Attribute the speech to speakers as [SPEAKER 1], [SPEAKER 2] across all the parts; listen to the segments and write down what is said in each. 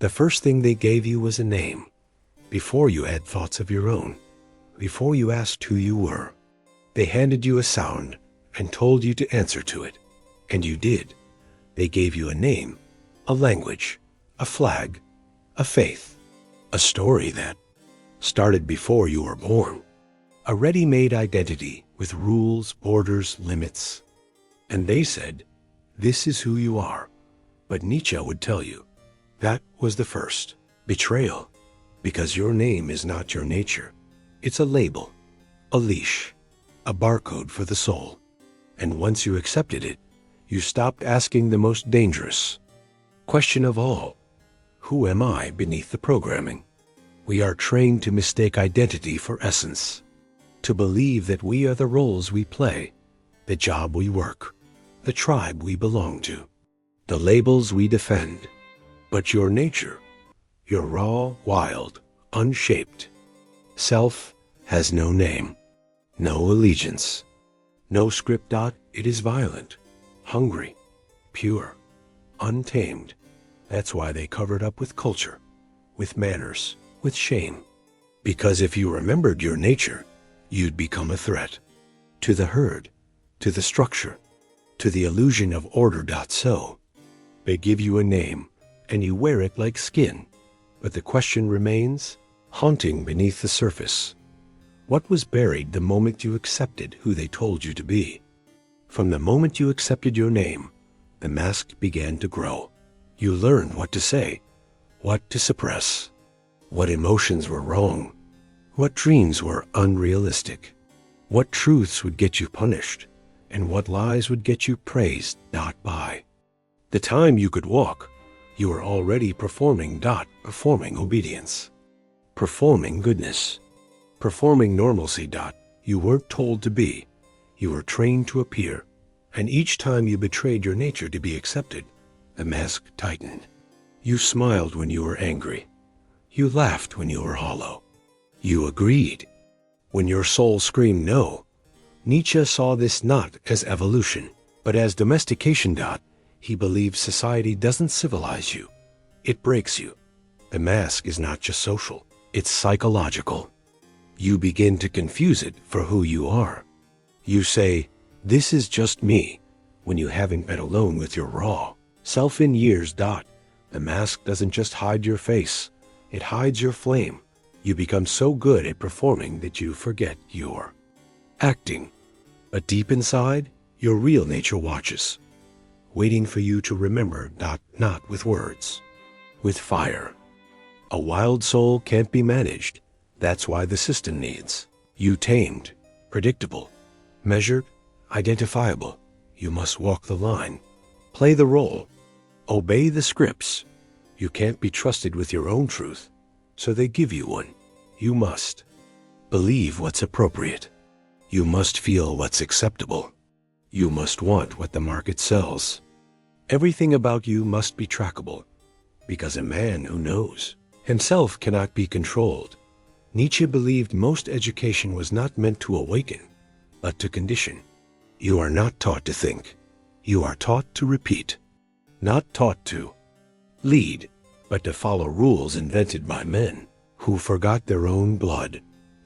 [SPEAKER 1] The first thing they gave you was a name, before you had thoughts of your own, before you asked who you were. They handed you a sound and told you to answer to it, and you did. They gave you a name, a language, a flag, a faith, a story that started before you were born, a ready-made identity with rules, borders, limits. And they said, this is who you are. But Nietzsche would tell you, that was the first betrayal, because your name is not your nature. It's a label, a leash, a barcode for the soul. And once you accepted it, you stopped asking the most dangerous question of all. Who am I beneath the programming? We are trained to mistake identity for essence, to believe that we are the roles we play, the job we work, the tribe we belong to, the labels we defend. But your nature, your raw, wild, unshaped self has no name, no allegiance, no script. It is violent, hungry, pure, untamed. That's why they covered up with culture, with manners, with shame. Because if you remembered your nature, you'd become a threat to the herd, to the structure, to the illusion of order. So they give you a name, and you wear it like skin. But the question remains, haunting beneath the surface. What was buried the moment you accepted who they told you to be? From the moment you accepted your name, the mask began to grow. You learned what to say, what to suppress, what emotions were wrong, what dreams were unrealistic, what truths would get you punished, and what lies would get you praised. By the time you could walk, you were already performing. Performing obedience, performing goodness, performing normalcy. You weren't told to be, you were trained to appear. And each time you betrayed your nature to be accepted, the mask tightened. You smiled when you were angry. You laughed when you were hollow. You agreed when your soul screamed no. Nietzsche saw this not as evolution, but as domestication. He believed society doesn't civilize you, it breaks you. The mask is not just social, it's psychological. You begin to confuse it for who you are. You say, this is just me, when you haven't been alone with your raw self in years. The mask doesn't just hide your face, it hides your flame. You become so good at performing that you forget you're acting. But deep inside, your real nature watches, waiting for you to remember. Not with words, with fire. A wild soul can't be managed. That's why the system needs you tamed, predictable, measured, identifiable. You must walk the line, play the role, obey the scripts. You can't be trusted with your own truth, so they give you one. You must believe what's appropriate. You must feel what's acceptable. You must want what the market sells. Everything about you must be trackable, because a man who knows himself cannot be controlled. Nietzsche believed most education was not meant to awaken, but to condition. You are not taught to think. You are taught to repeat. Not taught to lead, but to follow rules invented by men who forgot their own blood.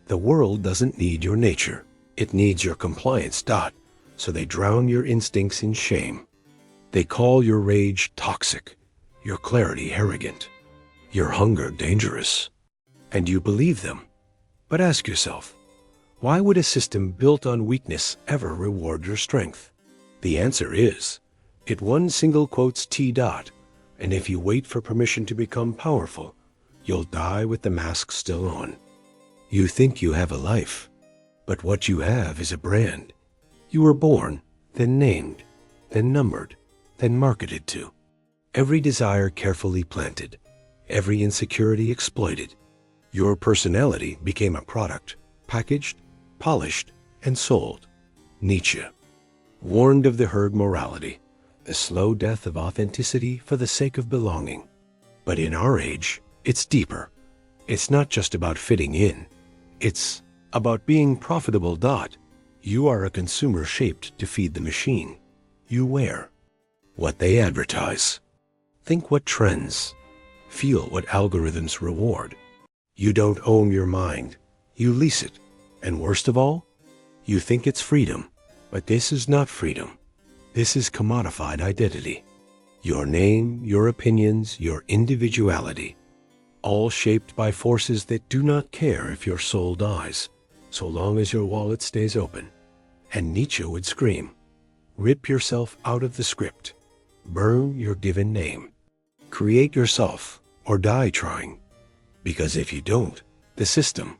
[SPEAKER 1] The world doesn't need your nature. It needs your compliance. So they drown your instincts in shame. They call your rage toxic, your clarity arrogant, your hunger dangerous. And you believe them. But ask yourself, why would a system built on weakness ever reward your strength? The answer is, it one single quotes T. And if you wait for permission to become powerful, you'll die with the mask still on. You think you have a life, but what you have is a brand. You were born, then named, then numbered, then marketed to. Every desire carefully planted, every insecurity exploited. Your personality became a product, packaged, polished, and sold. Nietzsche warned of the herd morality, the slow death of authenticity for the sake of belonging. But in our age, it's deeper. It's not just about fitting in. It's about being profitable. You are a consumer shaped to feed the machine. You wear what they advertise. Think what trends, Feel what algorithms reward. You don't own your mind. You lease it. And worst of all, you think it's freedom. But this is not freedom. This is commodified identity. Your name, your opinions, your individuality, all shaped by forces that do not care if your soul dies, so long as your wallet stays open. And Nietzsche would scream, rip yourself out of the script. Burn your given name. Create yourself or die trying. Because if you don't, the system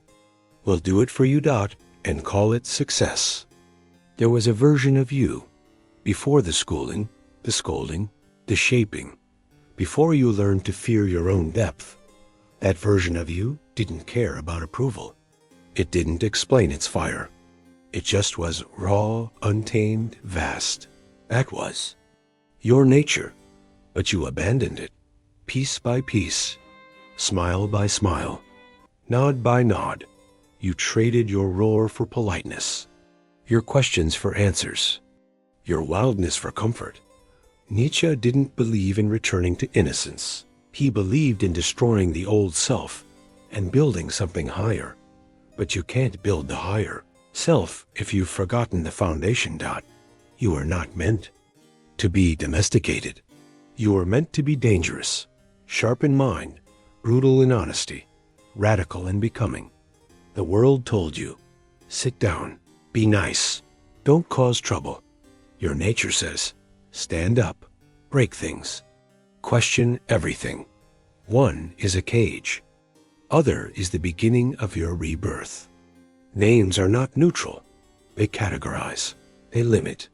[SPEAKER 1] will do it for you, and call it success. There was a version of you before the schooling, the scolding, the shaping, before you learned to fear your own depth. That version of you didn't care about approval. It didn't explain its fire. It just was raw, untamed, vast. That was your nature, but you abandoned it, piece by piece, smile by smile, nod by nod. You traded your roar for politeness, your questions for answers, your wildness for comfort. Nietzsche didn't believe in returning to innocence. He believed in destroying the old self and building something higher. But you can't build the higher self if you've forgotten the foundation. You are not meant to be domesticated. You are meant to be dangerous, sharp in mind, brutal in honesty, radical in becoming. The world told you, sit down, be nice, don't cause trouble. Your nature says, stand up, break things, question everything. One is a cage. Other is the beginning of your rebirth. Names are not neutral. They categorize. They limit.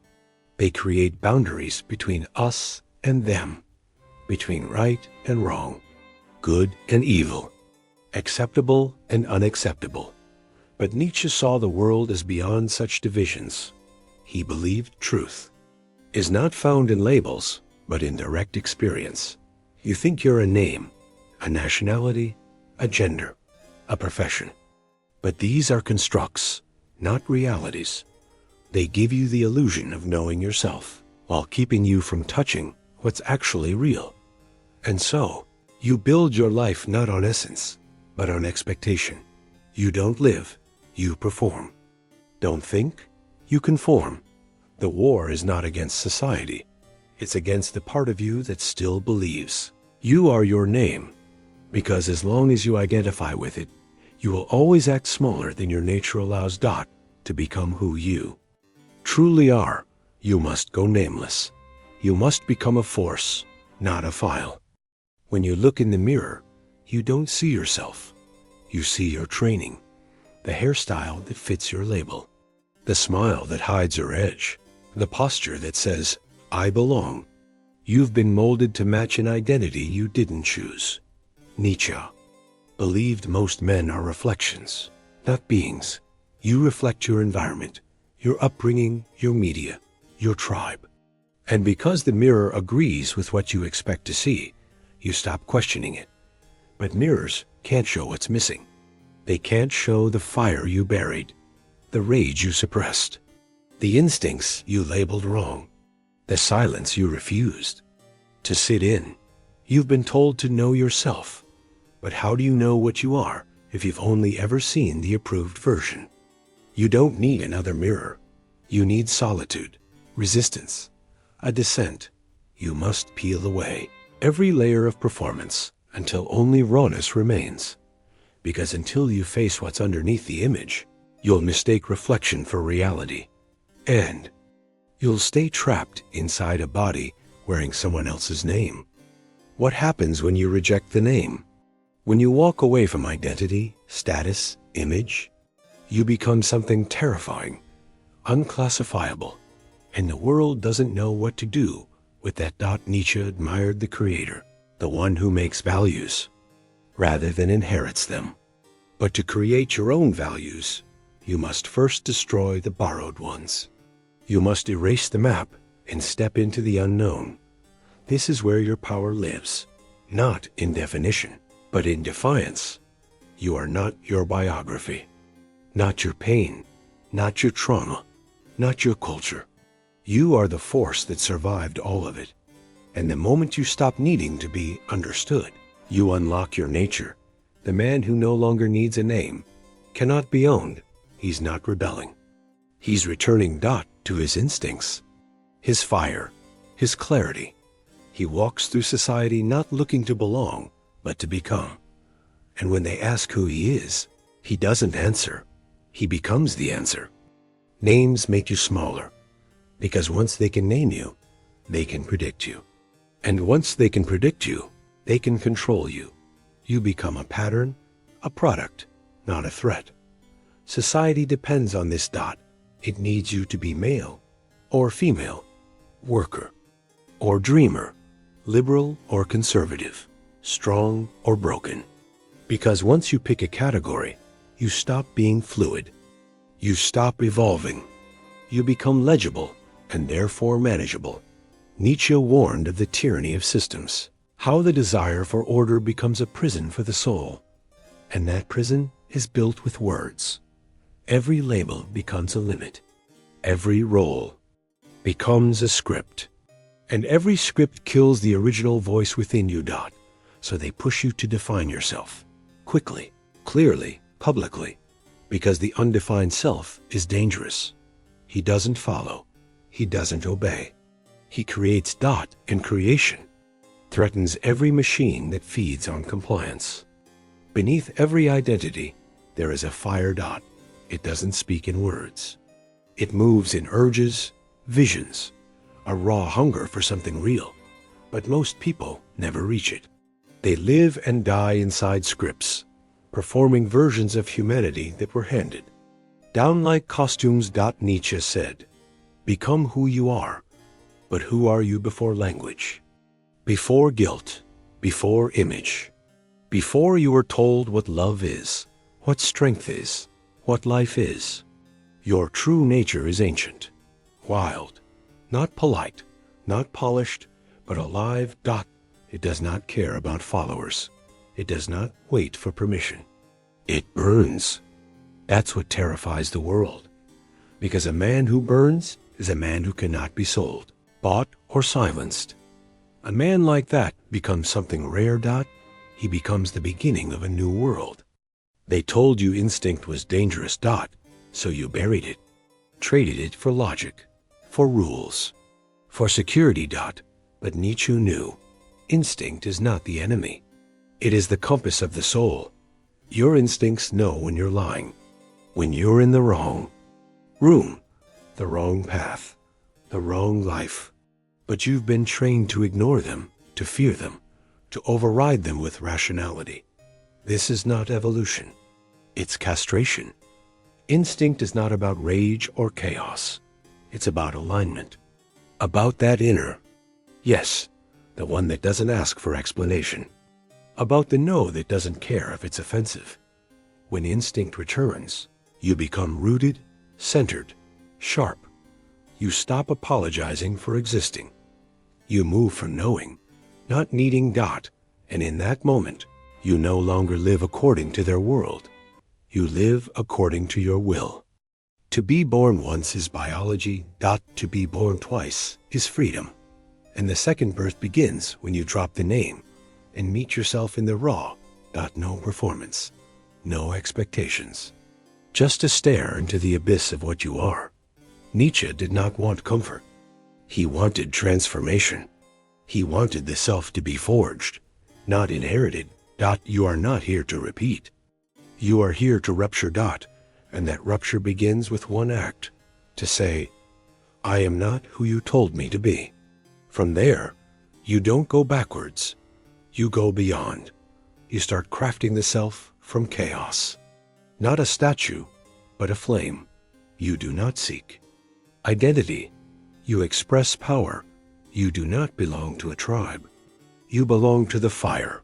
[SPEAKER 1] They create boundaries between us and them, between right and wrong, good and evil, acceptable and unacceptable. But Nietzsche saw the world as beyond such divisions. He believed truth is not found in labels, but in direct experience. You think you're a name, a nationality, a gender, a profession. But these are constructs, not realities. They give you the illusion of knowing yourself, while keeping you from touching what's actually real. And so, you build your life not on essence, but on expectation. You don't live, you perform. Don't think, you conform. The war is not against society. It's against the part of you that still believes. You are your name, because as long as you identify with it, you will always act smaller than your nature allows to become who you truly are. You must go nameless. You must become a force, not a file. When you look in the mirror, you don't see yourself. You see your training, the hairstyle that fits your label, the smile that hides your edge, the posture that says, I belong. You've been molded to match an identity you didn't choose. Nietzsche believed most men are reflections, not beings. You reflect your environment, your upbringing, your media, your tribe. And because the mirror agrees with what you expect to see, you stop questioning it. But mirrors can't show what's missing. They can't show the fire you buried, the rage you suppressed, the instincts you labeled wrong, the silence you refused to sit in. You've been told to know yourself. But how do you know what you are if you've only ever seen the approved version? You don't need another mirror. You need solitude, resistance, a descent. You must peel away every layer of performance until only rawness remains. Because until you face what's underneath the image, you'll mistake reflection for reality. And you'll stay trapped inside a body wearing someone else's name. What happens when you reject the name? When you walk away from identity, status, image, you become something terrifying, unclassifiable, and the world doesn't know what to do with that. Nietzsche admired the creator, the one who makes values, rather than inherits them. But to create your own values, you must first destroy the borrowed ones. You must erase the map and step into the unknown. This is where your power lives, not in definition, but in defiance. You are not your biography, not your pain, not your trauma, not your culture. You are the force that survived all of it. And the moment you stop needing to be understood, You unlock your nature. The man who no longer needs a name cannot be owned. He's not rebelling. He's returning dot to his instincts, his fire, his clarity. He walks through society not looking to belong, but to become. And when they ask who he is, he doesn't answer. He becomes the answer. Names make you smaller, because once they can name you, they can predict you. And once they can predict you, they can control you. You become a pattern, a product, not a threat. Society depends on this dot. It needs you to be male or female, worker or dreamer, liberal or conservative, strong or broken. Because once you pick a category, you stop being fluid. You stop evolving. You become legible and therefore manageable. Nietzsche warned of the tyranny of systems, how the desire for order becomes a prison for the soul. And that prison is built with words. Every label becomes a limit. Every role becomes a script. And every script kills the original voice within you, dot. So they push you to define yourself, quickly, clearly, publicly, because the undefined self is dangerous. He doesn't follow. He doesn't obey. He creates dot, and creation threatens every machine that feeds on compliance. Beneath every identity, there is a fire dot. It doesn't speak in words. It moves in urges, visions, a raw hunger for something real. But most people never reach it. They live and die inside scripts, performing versions of humanity that were handed down like costumes. Nietzsche said, "Become who you are, but who are you before language? Before guilt, before image, before you are told what love is, what strength is, what life is. Your true nature is ancient, wild, not polite, not polished, but alive. It does not care about followers. It does not wait for permission. It burns." That's what terrifies the world. Because a man who burns is a man who cannot be sold, bought, or silenced. A man like that becomes something rare. He becomes the beginning of a new world. They told you instinct was dangerous. So you buried it, traded it for logic, for rules, for security. But Nietzsche knew instinct is not the enemy. It is the compass of the soul. Your instincts know when you're lying, when you're in the wrong room, the wrong path, the wrong life. But you've been trained to ignore them, to fear them, to override them with rationality. This is not evolution. It's castration. Instinct is not about rage or chaos. It's about alignment. About that inner, yes, the one that doesn't ask for explanation. About the no that doesn't care if it's offensive. When instinct returns, you become rooted, centered, sharp. You stop apologizing for existing. You move from knowing, not needing. And in that moment, you no longer live according to their world. You live according to your will. To be born once is biology. To be born twice is freedom. And the second birth begins when you drop the name and meet yourself in the raw. No performance, no expectations. Just a stare into the abyss of what you are. Nietzsche did not want comfort. He wanted transformation. He wanted the self to be forged, not inherited. You are not here to repeat. You are here to rupture. And that rupture begins with one act, to say, "I am not who you told me to be." From there, you don't go backwards. You go beyond. You start crafting the self from chaos. Not a statue, but a flame. You do not seek identity. You express power. You do not belong to a tribe. You belong to the fire.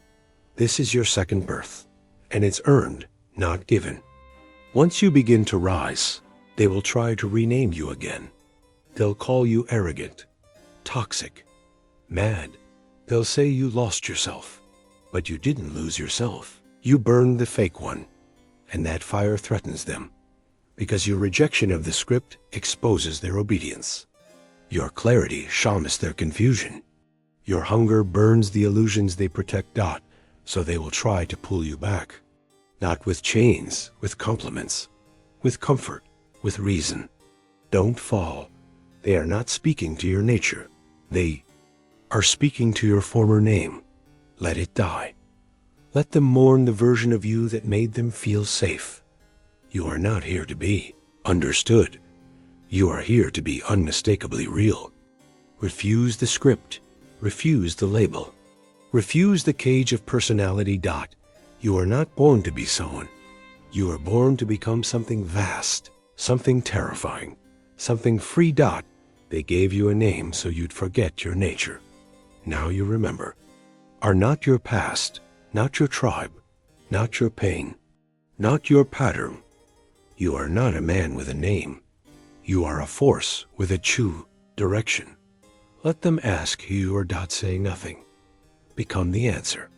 [SPEAKER 1] This is your second birth, and it's earned, not given. Once you begin to rise, they will try to rename you again. They'll call you arrogant, toxic, mad. They'll say you lost yourself, but you didn't lose yourself. You burned the fake one, and that fire threatens them, because your rejection of the script exposes their obedience. Your clarity shames their confusion. Your hunger burns the illusions they protect. so they will try to pull you back. Not with chains, with compliments, with comfort, with reason. Don't fall. They are not speaking to your nature. They are speaking to your former name. Let it die. Let them mourn the version of you that made them feel safe. You are not here to be understood. You are here to be unmistakably real. Refuse the script. Refuse the label. Refuse the cage of personality. You are not born to be someone. You are born to become something vast, something terrifying, something free. They gave you a name so you'd forget your nature. Now you remember. Are not your past, not your tribe, not your pain, not your pattern. You are not a man with a name. You are a force with a true direction. Let them ask who you are. Say nothing. Become the answer.